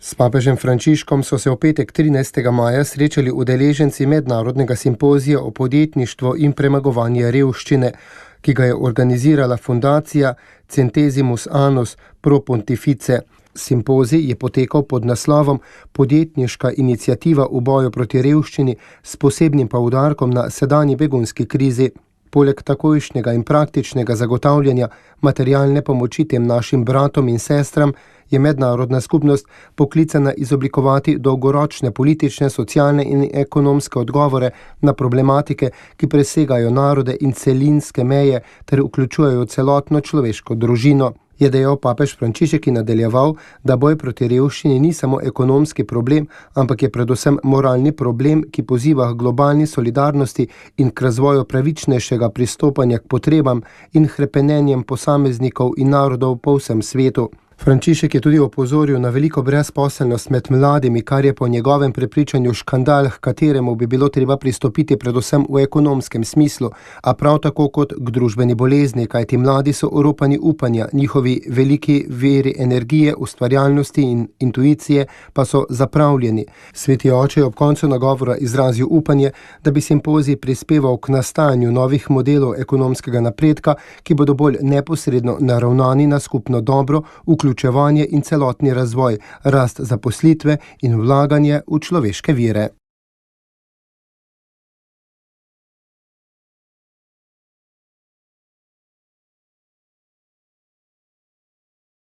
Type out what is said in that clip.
S papežem Frančiškom so se v petek 13. maja srečali udeleženci mednarodnega simpozija o podjetništvu in premagovanju revščine, ki ga je organizirala fundacija Centesimus Annus Pro Pontifice. Simpozij je potekal pod naslovom Podjetniška iniciativa v boju proti revščini s posebnim poudarkom na sedanji begunski krizi. Poleg takojšnjega in praktičnega zagotavljanja materialne pomoči tem našim bratom in sestram je mednarodna skupnost poklicana izoblikovati dolgoročne politične, socialne in ekonomske odgovore na problematike, ki presegajo narode in celinske meje ter vključujejo celotno človeško družino. Je dejal papež Frančišek in nadaljeval, da boj proti revščini ni samo ekonomski problem, ampak je predvsem moralni problem, ki poziva k globalni solidarnosti in k razvoju pravičnejšega pristopanja k potrebam in hrepenenjem posameznikov in narodov po vsem svetu. Frančišek je tudi opozoril na veliko brezposelnost med mladimi, kar je po njegovem prepričanju škandal, k kateremu bi bilo treba pristopiti predvsem v ekonomskem smislu, a prav tako kot k družbeni bolezni, kajti mladi so oropani upanja, njihovi veliki viri energije, ustvarjalnosti in intuicije pa so zapravljeni. Sveti oče je ob koncu nagovora izrazil upanje, da bi simpozij prispeval k nastajanju novih modelov ekonomskega napredka, ki bodo bolj neposredno naravnani na skupno dobro, vključevanje in celotni razvoj, rast zaposlitve in vlaganje v človeške vire.